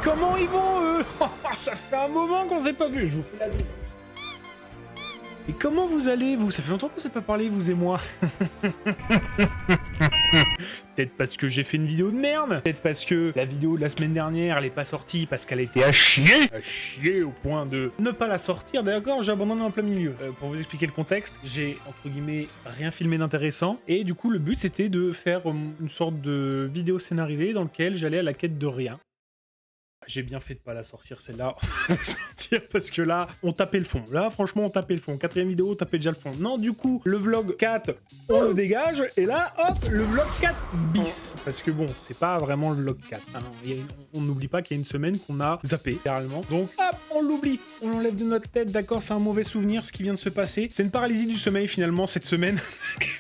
comment ils vont, eux? Ça fait un moment qu'on s'est pas vu. Je vous fais la bise. Et comment vous allez, vous? Ça fait longtemps qu'on s'est pas parlé, vous et moi. Peut-être parce que j'ai fait une vidéo de merde. Peut-être parce que la vidéo de la semaine dernière, elle est pas sortie parce qu'elle était à chier. À chier au point de ne pas la sortir. D'accord, j'ai abandonné en plein milieu. Pour vous expliquer le contexte, j'ai, entre guillemets, rien filmé d'intéressant. Et du coup, le but, c'était de faire une sorte de vidéo scénarisée dans laquelle j'allais à la quête de rien. J'ai bien fait de pas la sortir celle-là, parce que là, on tapait le fond. Là, franchement, on tapait le fond. 4e vidéo, on tapait déjà le fond. Non, du coup, le vlog 4, on le dégage. Et là, hop, le vlog 4 bis. Parce que bon, c'est pas vraiment le vlog 4. Ah non, on n'oublie pas qu'il y a une semaine qu'on a zappé, littéralement. Donc, hop, on l'oublie. On l'enlève de notre tête, d'accord, c'est un mauvais souvenir, ce qui vient de se passer. C'est une paralysie du sommeil, finalement, cette semaine.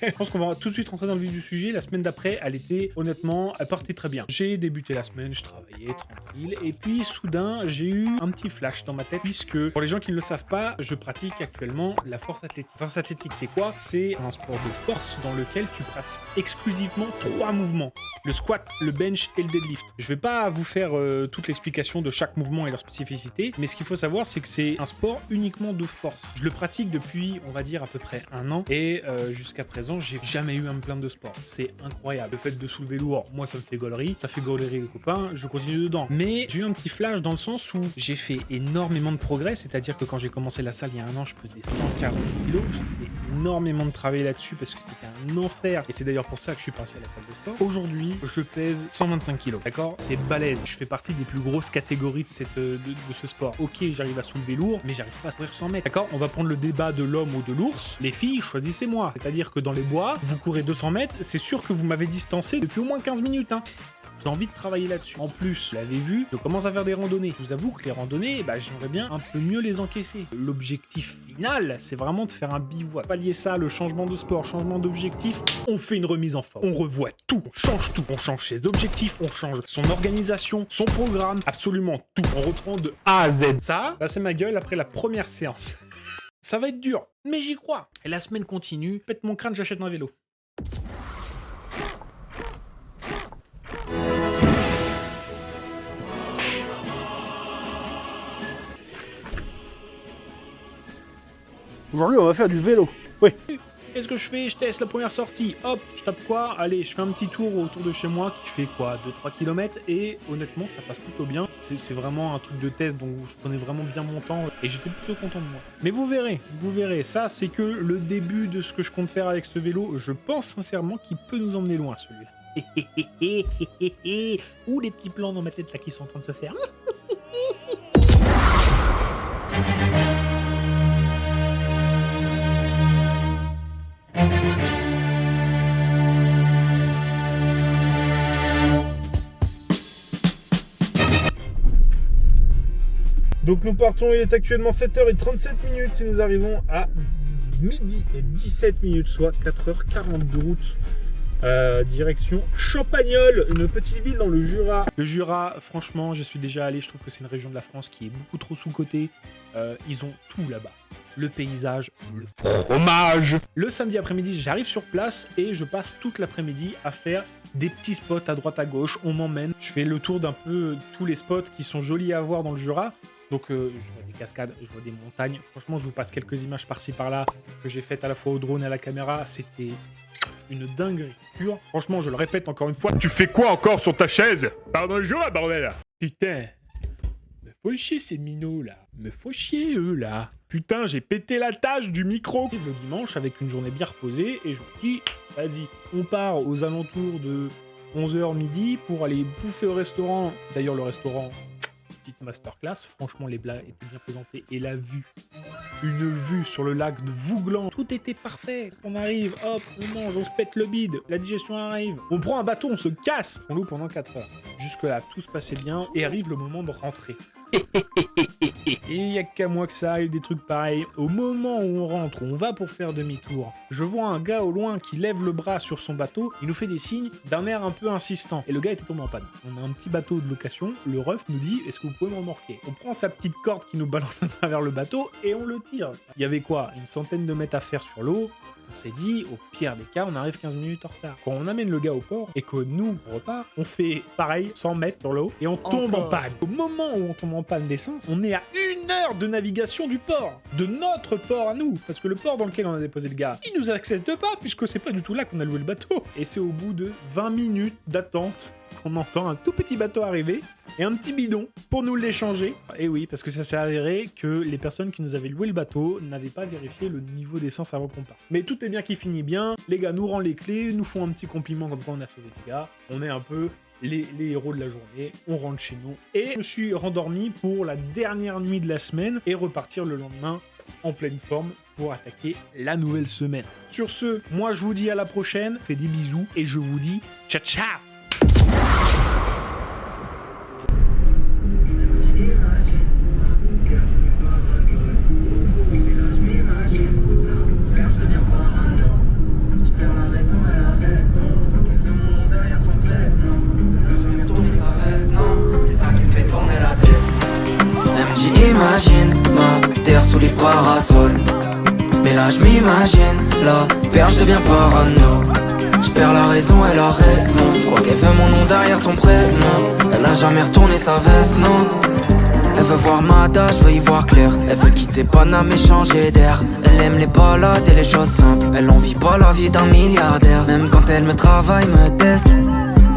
Je pense qu'on va tout de suite rentrer dans le vif du sujet. La semaine d'après, elle était, honnêtement, elle partait très bien. J'ai débuté la semaine, je travaillais tranquille. Et puis, soudain, j'ai eu un petit flash dans ma tête, puisque, pour les gens qui ne le savent pas, je pratique actuellement la force athlétique. Force athlétique, c'est quoi? C'est un sport de force dans lequel tu pratiques exclusivement 3 mouvements. Le squat, le bench et le deadlift. Je vais pas vous faire toute l'explication de chaque mouvement et leur spécificité, mais ce qu'il faut savoir, c'est que c'est un sport uniquement de force. Je le pratique depuis, on va dire, à peu près 1 an, et jusqu'à présent, j'ai jamais eu à me plaindre de sport. C'est incroyable. Le fait de soulever lourd, moi, ça me fait gaulerie, ça fait gaulerie les copains, je continue dedans. Mais j'ai eu un petit flash dans le sens où j'ai fait énormément de progrès, c'est-à-dire que quand j'ai commencé la salle il y a 1 an, je pesais 140 kilos, j'ai fait énormément de travail là-dessus parce que c'était un enfer, et c'est d'ailleurs pour ça que je suis parti à la salle de sport. Aujourd'hui, je pèse 125 kilos, d'accord? C'est balèze, je fais partie des plus grosses catégories de ce sport. Ok, j'arrive à soulever lourd, mais j'arrive pas à courir 100 mètres, d'accord? On va prendre le débat de l'homme ou de l'ours. Les filles, choisissez-moi. C'est-à-dire que dans les bois, vous courez 200 mètres, c'est sûr que vous m'avez distancé depuis au moins 15 minutes, hein. J'ai envie de travailler là-dessus. En plus, vous l'avez vu, je commence à faire des randonnées. Je vous avoue que les randonnées, j'aimerais bien un peu mieux les encaisser. L'objectif final, c'est vraiment de faire un bivouac. Pallier ça, le changement de sport, changement d'objectif, on fait une remise en forme. On revoit tout, on change tout. On change ses objectifs, on change son organisation, son programme, absolument tout. On reprend de A à Z. Ça c'est ma gueule après la première séance. Ça va être dur, mais j'y crois. Et la semaine continue, pète mon crâne, j'achète un vélo. Aujourd'hui, on va faire du vélo. Oui. Qu'est-ce que je fais? Je teste la première sortie. Hop, je tape quoi? Allez, je fais un petit tour autour de chez moi qui fait quoi? 2-3 km. Et honnêtement, ça passe plutôt bien. C'est vraiment un truc de test, donc je prenais vraiment bien mon temps. Et j'étais plutôt content de moi. Mais vous verrez. Ça, c'est que le début de ce que je compte faire avec ce vélo. Je pense sincèrement qu'il peut nous emmener loin, celui-là. Ouh, les petits plans dans ma tête là qui sont en train de se faire. Donc nous partons, il est actuellement 7h37 et nous arrivons à midi et 17 minutes, soit 4h40 de route. Direction Champagnole, une petite ville dans le Jura. Le Jura, franchement, je suis déjà allé, je trouve que c'est une région de la France qui est beaucoup trop sous-cotée. Ils ont tout là-bas. Le paysage, le fromage. Le samedi après-midi, j'arrive sur place et je passe toute l'après-midi à faire des petits spots à droite à gauche. On m'emmène. Je fais le tour d'un peu tous les spots qui sont jolis à voir dans le Jura. Donc je vois des cascades, je vois des montagnes. Franchement, je vous passe quelques images par-ci par-là que j'ai faites à la fois au drone et à la caméra. C'était une dinguerie pure. Franchement, je le répète encore une fois. Tu fais quoi encore sur ta chaise? Pardon le jour, bordel. Putain, me faut chier ces minots là. Me faut chier eux là. Putain, j'ai pété la tâche du micro. Le dimanche avec une journée bien reposée et je me dis, vas-y, on part aux alentours de 11h midi pour aller bouffer au restaurant. D'ailleurs, le restaurant, petite masterclass. Franchement, les plats étaient bien présentés et la vue. Une vue sur le lac de Vouglan. Tout était parfait. On arrive, hop, on mange, on se pète le bide. La digestion arrive. On prend un bateau, on se casse. On loue pendant 4 heures. Jusque-là, tout se passait bien et arrive le moment de rentrer. Et il n'y a qu'à moi que ça arrive des trucs pareils. Au moment où on rentre, on va pour faire demi-tour. Je vois un gars au loin qui lève le bras sur son bateau. Il nous fait des signes d'un air un peu insistant. Et le gars était tombé en panne. On a un petit bateau de location. Le ref nous dit, est-ce que vous pouvez me remorquer? On prend sa petite corde qui nous balance à travers le bateau et on le tire. Il y avait quoi? Une centaine de mètres à faire sur l'eau. On s'est dit, au pire des cas, on arrive 15 minutes en retard. Quand on amène le gars au port et que nous, on repart, on fait pareil, 100 mètres sur l'eau, et on tombe en panne. Au moment où on tombe en panne d'essence, on est à 1 heure de navigation du port, de notre port à nous, parce que le port dans lequel on a déposé le gars, il nous accepte pas, puisque c'est pas du tout là qu'on a loué le bateau. Et c'est au bout de 20 minutes d'attente qu'on entend un tout petit bateau arriver et un petit bidon pour nous l'échanger. Et oui, parce que ça s'est avéré que les personnes qui nous avaient loué le bateau n'avaient pas vérifié le niveau d'essence avant qu'on parte. Mais tout est bien qui finit bien, les gars nous rendent les clés, nous font un petit compliment comme quoi on a sauvé les gars, on est un peu les héros de la journée, on rentre chez nous. Et je me suis rendormi pour la dernière nuit de la semaine et repartir le lendemain en pleine forme pour attaquer la nouvelle semaine. Sur ce, moi je vous dis à la prochaine, fais des bisous et je vous dis ciao ciao. Imagine ma terre sous les parasols. Mais là je m'imagine, la perche devient parano. Je perds la raison, elle a raison. Je crois qu'elle veut mon nom derrière son prénom. Elle a jamais retourné sa veste, non. Elle veut voir ma date, je veux y voir clair. Elle veut quitter Paname et changer d'air. Elle aime les balades et les choses simples. Elle envie pas la vie d'un milliardaire. Même quand elle me travaille, me teste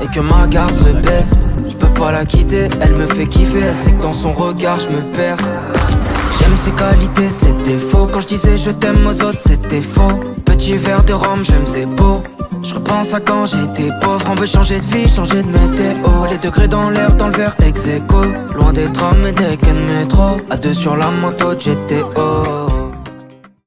et que ma garde se baisse, je peux pas la quitter, elle me fait kiffer. Elle sait que dans son regard je me perds. J'aime ses qualités, ses défauts. Quand je disais je t'aime aux autres, c'était faux. Petit verre de rhum, j'aime c'est beau. Je repense à quand j'étais pauvre. On veut changer de vie, changer de météo. Les degrés dans l'air, dans le verre ex-aequo. Loin des trams et des quais de métro. À deux sur la moto de GTO.